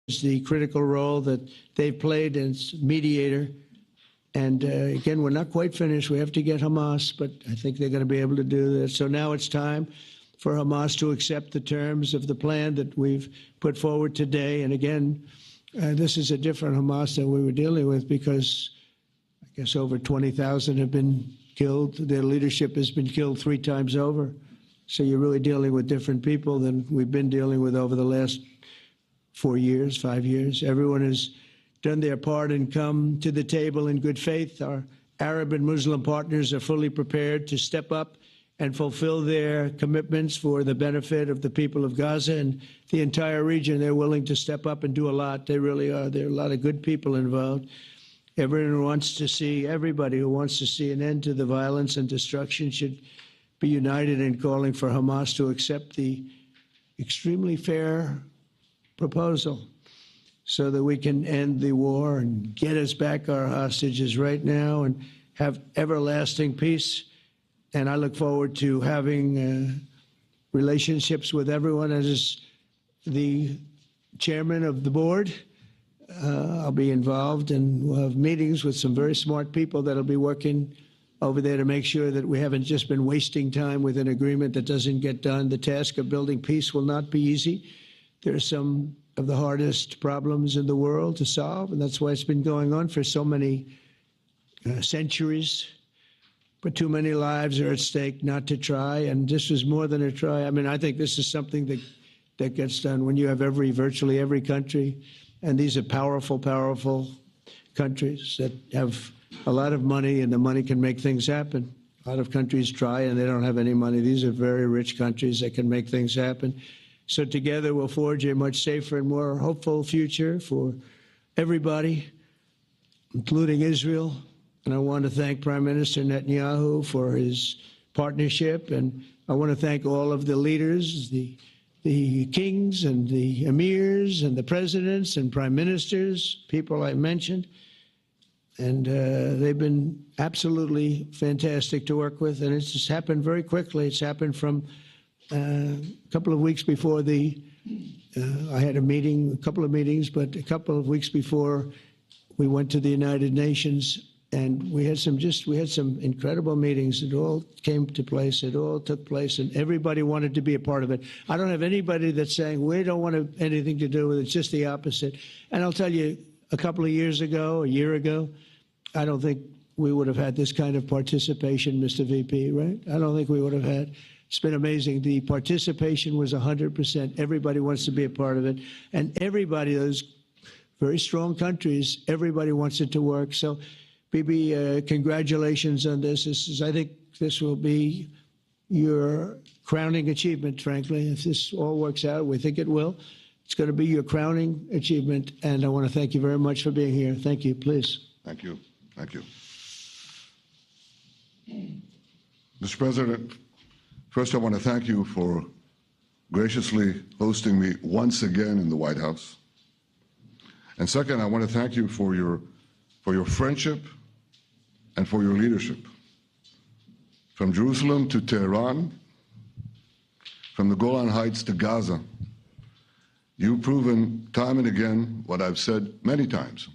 the critical role that they've played as mediator. And again, we're not quite finished. We have to get Hamas, but I think they're going to be able to do this. So now it's time for Hamas to accept the terms of the plan that we've put forward today. And again, this is a different Hamas than we were dealing with because I guess over 20,000 have been killed. Their leadership has been killed 3 times over. So you're really dealing with different people than we've been dealing with over the last 4 years, 5 years. Everyone has done their part and come to the table in good faith. Our Arab and Muslim partners are fully prepared to step up and fulfill their commitments for the benefit of the people of Gaza and the entire region. They're willing to step up and do a lot. They really are. There are a lot of good people involved. Everybody who wants to see an end to the violence and destruction should be united in calling for Hamas to accept the extremely fair proposal so that we can end the war and get us back our hostages right now and have everlasting peace. And I look forward to having relationships with everyone. As the chairman of the board, I'll be involved, and we'll have meetings with some very smart people that'll be working over there to make sure that we haven't just been wasting time with an agreement that doesn't get done. The task of building peace will not be easy. There are some of the hardest problems in the world to solve, and that's why it's been going on for so many centuries. But too many lives are at stake not to try, and this is more than a try. I mean, I think this is something that gets done when you have virtually every country, and these are powerful, powerful countries that have a lot of money, and the money can make things happen. A lot of countries try, and they don't have any money. These are very rich countries that can make things happen. So together we'll forge a much safer and more hopeful future for everybody, including Israel. And I want to thank Prime Minister Netanyahu for his partnership. And I want to thank all of the leaders, the kings and the emirs and the presidents and prime ministers, people I mentioned. And they've been absolutely fantastic to work with. And it's just happened very quickly. It's happened from a couple of weeks before I had a couple of meetings, but a couple of weeks before we went to the United Nations, and we had some incredible meetings. It all came to place. It all took place, and everybody wanted to be a part of it. I don't have anybody that's saying we don't want anything to do with it. It's just the opposite. And I'll tell you, a couple of years ago, a year ago, I don't think we would have had this kind of participation, Mr. VP, right? I don't think we would have had. It's been amazing. The participation was 100%. Everybody wants to be a part of it. And everybody, those very strong countries, everybody wants it to work. So, Bibi, congratulations on this. I think this will be your crowning achievement, frankly. If this all works out, we think it will. It's going to be your crowning achievement. And I want to thank you very much for being here. Thank you. Please. Thank you. Thank you. Mr. President, first, I want to thank you for graciously hosting me once again in the White House. And second, I want to thank you for your friendship and for your leadership. From Jerusalem to Tehran, from the Golan Heights to Gaza, you've proven time and again what I've said many times.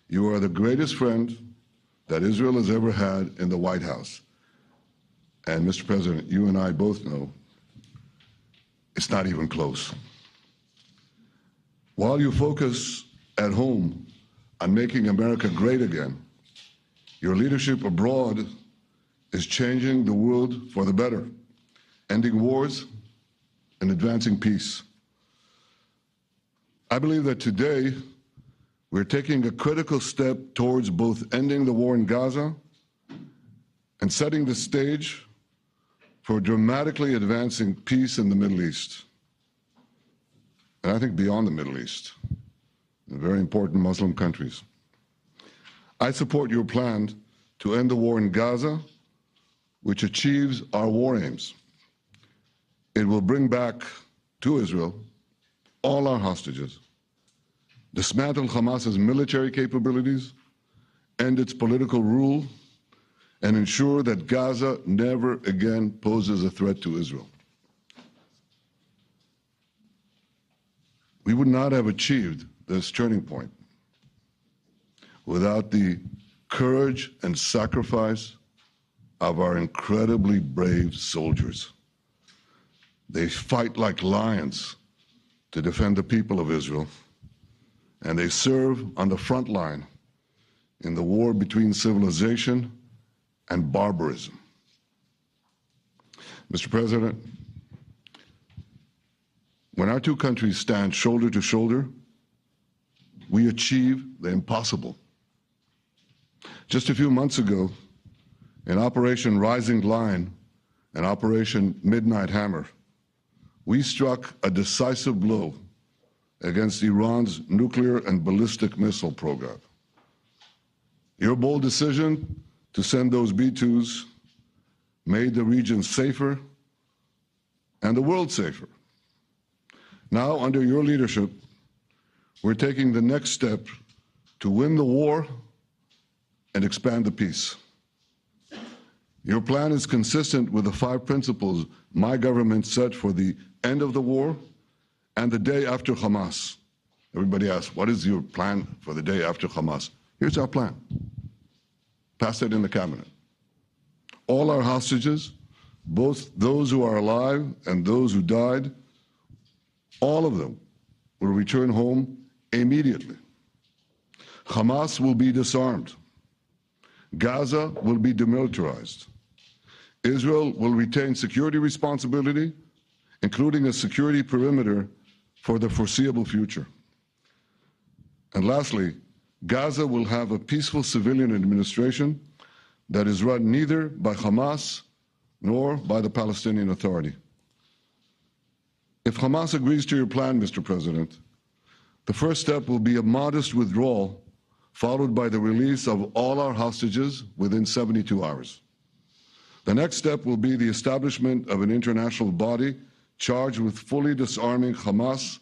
You are the greatest friend that Israel has ever had in the White House. And, Mr. President, you and I both know it's not even close. While you focus at home on making America great again, your leadership abroad is changing the world for the better, ending wars and advancing peace. I believe that today we're taking a critical step towards both ending the war in Gaza and setting the stage for dramatically advancing peace in the Middle East, and I think beyond the Middle East, in very important Muslim countries. I support your plan to end the war in Gaza, which achieves our war aims. It will bring back to Israel all our hostages, dismantle Hamas's military capabilities, end its political rule, and ensure that Gaza never again poses a threat to Israel. We we would not have achieved this turning point without the courage and sacrifice of our incredibly brave soldiers. They fight like lions to defend the people of Israel, and they serve on the front line in the war between civilization and barbarism. Mr. President, when our two countries stand shoulder to shoulder, we achieve the impossible. Just a few months ago, in Operation Rising Lion and Operation Midnight Hammer, we struck a decisive blow against Iran's nuclear and ballistic missile program. Your bold decision to send those B-2s made the region safer and the world safer. Now, under your leadership, we're taking the next step to win the war and expand the peace. Your plan is consistent with the 5 principles my government set for the end of the war and the day after Hamas. Everybody asks, what is your plan for the day after Hamas? Here's our plan. Pass it in the cabinet. All our hostages, both those who are alive and those who died, all of them will return home immediately. Hamas will be disarmed. Gaza will be demilitarized. Israel will retain security responsibility, including a security perimeter for the foreseeable future. And lastly, Gaza will have a peaceful civilian administration that is run neither by Hamas nor by the Palestinian Authority. If Hamas agrees to your plan, Mr. President, the first step will be a modest withdrawal, followed by the release of all our hostages within 72 hours. The next step will be the establishment of an international body charged with fully disarming Hamas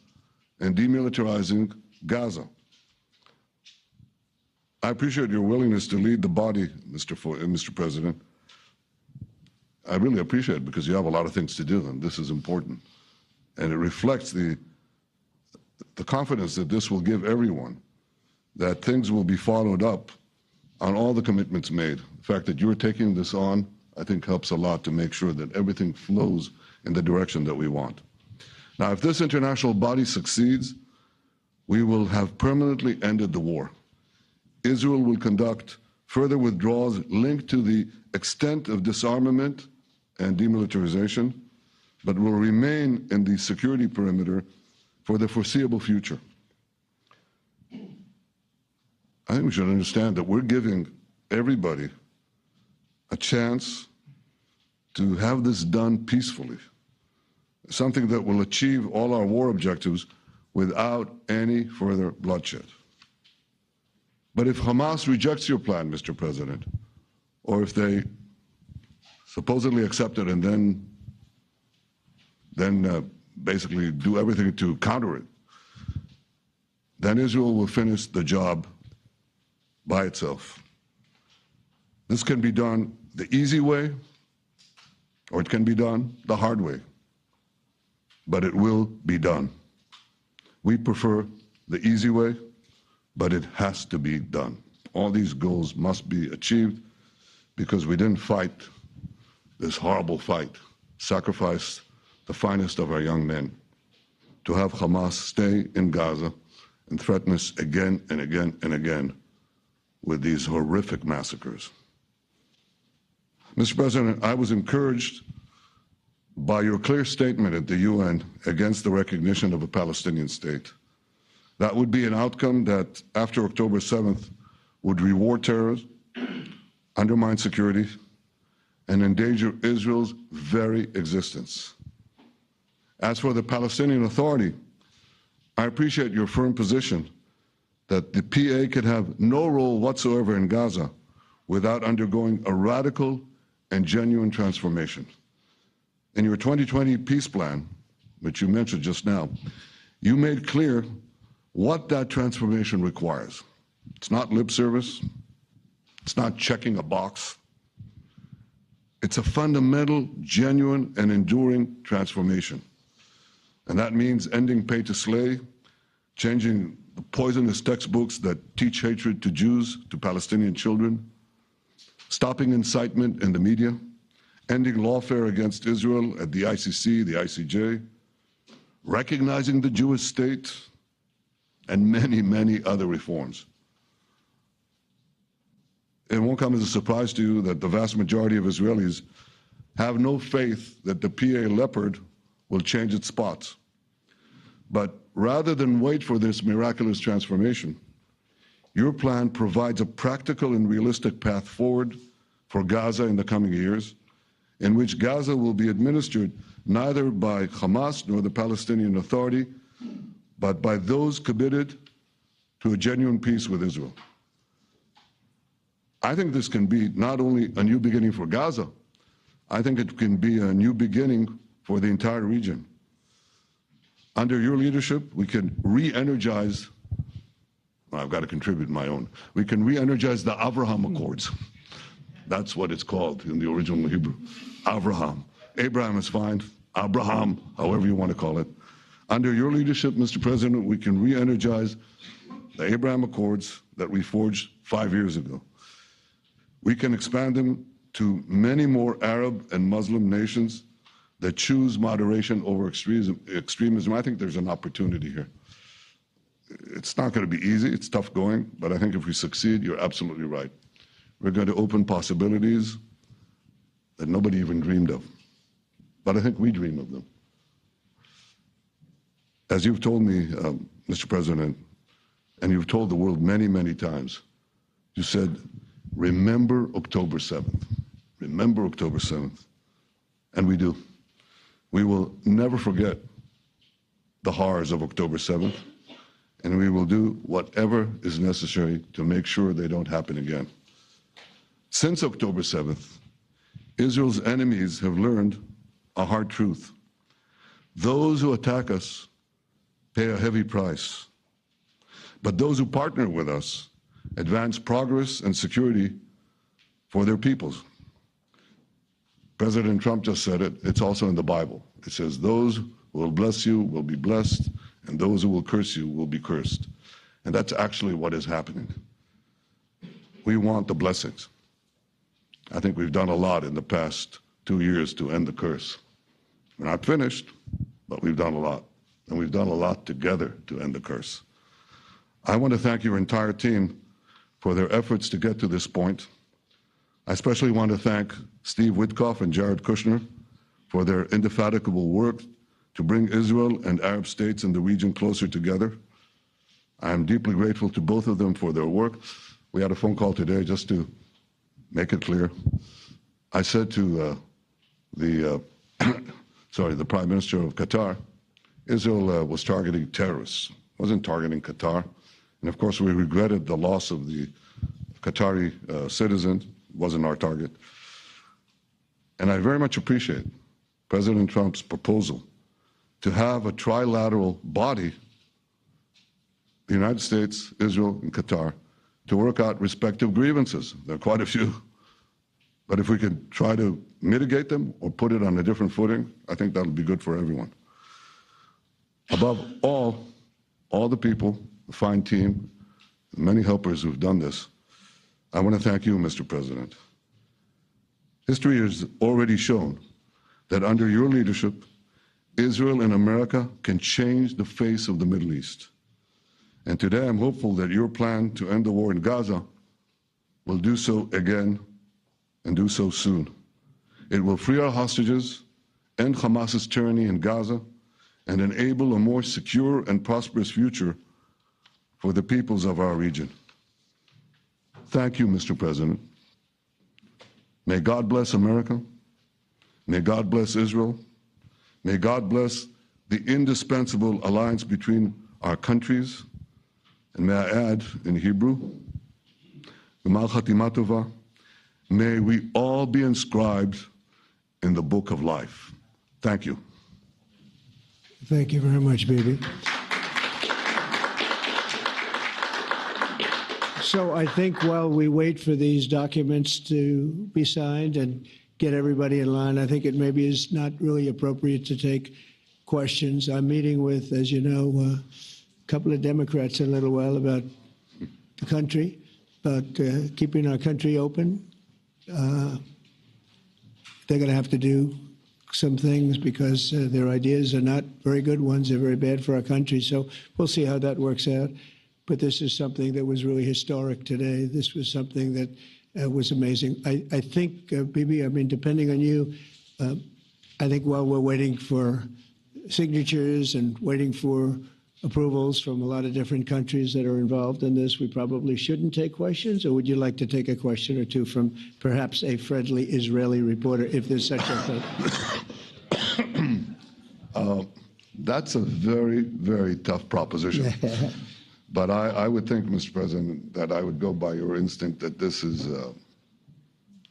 and demilitarizing Gaza. I appreciate your willingness to lead the body, Mr. President. I really appreciate it because you have a lot of things to do, and this is important. And it reflects the confidence that this will give everyone, that things will be followed up on all the commitments made. The fact that you're taking this on, I think, helps a lot to make sure that everything flows in the direction that we want. Now, if this international body succeeds, we will have permanently ended the war. Israel will conduct further withdrawals linked to the extent of disarmament and demilitarization, but will remain in the security perimeter for the foreseeable future. I think we should understand that we're giving everybody a chance to have this done peacefully, something that will achieve all our war objectives without any further bloodshed. But if Hamas rejects your plan, Mr. President, or if they supposedly accept it and then basically do everything to counter it, then Israel will finish the job by itself. This can be done the easy way, or it can be done the hard way, but it will be done. We prefer the easy way, but it has to be done. All these goals must be achieved because we didn't fight this horrible fight, sacrifice the finest of our young men to have Hamas stay in Gaza and threaten us again and again and again with these horrific massacres. Mr. President, I was encouraged by your clear statement at the UN against the recognition of a Palestinian state. That would be an outcome that, after October 7th, would reward terrorists, undermine security, and endanger Israel's very existence. As for the Palestinian Authority, I appreciate your firm position that the PA could have no role whatsoever in Gaza without undergoing a radical and genuine transformation. In your 2020 peace plan, which you mentioned just now, you made clear what that transformation requires. It's not lip service. It's not checking a box. It's a fundamental, genuine, and enduring transformation. And that means ending pay to slay, changing the poisonous textbooks that teach hatred to Jews, to Palestinian children, stopping incitement in the media, ending lawfare against Israel at the ICC, the ICJ, recognizing the Jewish state, and many, many other reforms. It won't come as a surprise to you that the vast majority of Israelis have no faith that the PA Leopard will change its spots. But rather than wait for this miraculous transformation, your plan provides a practical and realistic path forward for Gaza in the coming years, in which Gaza will be administered neither by Hamas nor the Palestinian Authority, but by those committed to a genuine peace with Israel. I think this can be not only a new beginning for Gaza, I think it can be a new beginning for the entire region. Under your leadership, we can re-energize, well, I've got to contribute my own, we can re-energize the Abraham Accords. That's what it's called in the original Hebrew, Abraham. Abraham is fine, Abraham, however you want to call it. Under your leadership, Mr. President, we can re-energize the Abraham Accords that we forged 5 years ago. We can expand them to many more Arab and Muslim nations that choose moderation over extremism. I think there's an opportunity here. It's not going to be easy, it's tough going, but I think if we succeed, you're absolutely right. We're going to open possibilities that nobody even dreamed of. But I think we dream of them. As you've told me, Mr. President, and you've told the world many, many times, you said, remember October 7th. Remember October 7th. And we do. We will never forget the horrors of October 7th, and we will do whatever is necessary to make sure they don't happen again. Since October 7th, Israel's enemies have learned a hard truth. Those who attack us pay a heavy price, but those who partner with us advance progress and security for their peoples. President Trump just said it. It's also in the Bible. It says, those who will bless you will be blessed, and those who will curse you will be cursed. And that's actually what is happening. We want the blessings. I think we've done a lot in the past 2 years to end the curse. We're not finished, but we've done a lot. And we've done a lot together to end the curse. I want to thank your entire team for their efforts to get to this point. I especially want to thank Steve Witkoff and Jared Kushner for their indefatigable work to bring Israel and Arab states in the region closer together. I am deeply grateful to both of them for their work. We had a phone call today just to make it clear. I said to the Prime Minister of Qatar, Israel was targeting terrorists, wasn't targeting Qatar. And of course, we regretted the loss of the Qatari citizen, wasn't our target. And I very much appreciate President Trump's proposal to have a trilateral body, the United States, Israel, and Qatar, to work out respective grievances. There are quite a few. But if we could try to mitigate them or put it on a different footing, I think that would be good for everyone. Above all the people, the fine team, the many helpers who've done this, I want to thank you, Mr. President. History has already shown that under your leadership, Israel and America can change the face of the Middle East. And today I'm hopeful that your plan to end the war in Gaza will do so again and do so soon. It will free our hostages, end Hamas's tyranny in Gaza, and enable a more secure and prosperous future for the peoples of our region. Thank you, Mr. President. May God bless America. May God bless Israel. May God bless the indispensable alliance between our countries. And may I add in Hebrew, G'mal Chatima Tova, may we all be inscribed in the book of life. Thank you. Thank you very much, Bibi. So I think while we wait for these documents to be signed and get everybody in line, I think it maybe is not really appropriate to take questions. I'm meeting with, as you know, couple of Democrats in a little while about the country, about keeping our country open. They're going to have to do some things because their ideas are not very good ones. They're very bad for our country. So we'll see how that works out. But this is something that was really historic today. This was something that was amazing. I think, Bibi, I mean, depending on you, I think while we're waiting for signatures and waiting for approvals from a lot of different countries that are involved in this, we probably shouldn't take questions? Or would you like to take a question or two from perhaps a friendly Israeli reporter, if there's such a thing? That's a very, very tough proposition. But I would think, Mr. President, that I would go by your instinct that this is,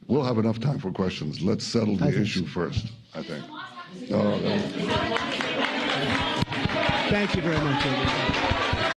we'll have enough time for questions. Let's settle the issue first, I think. Thank you very much, everybody.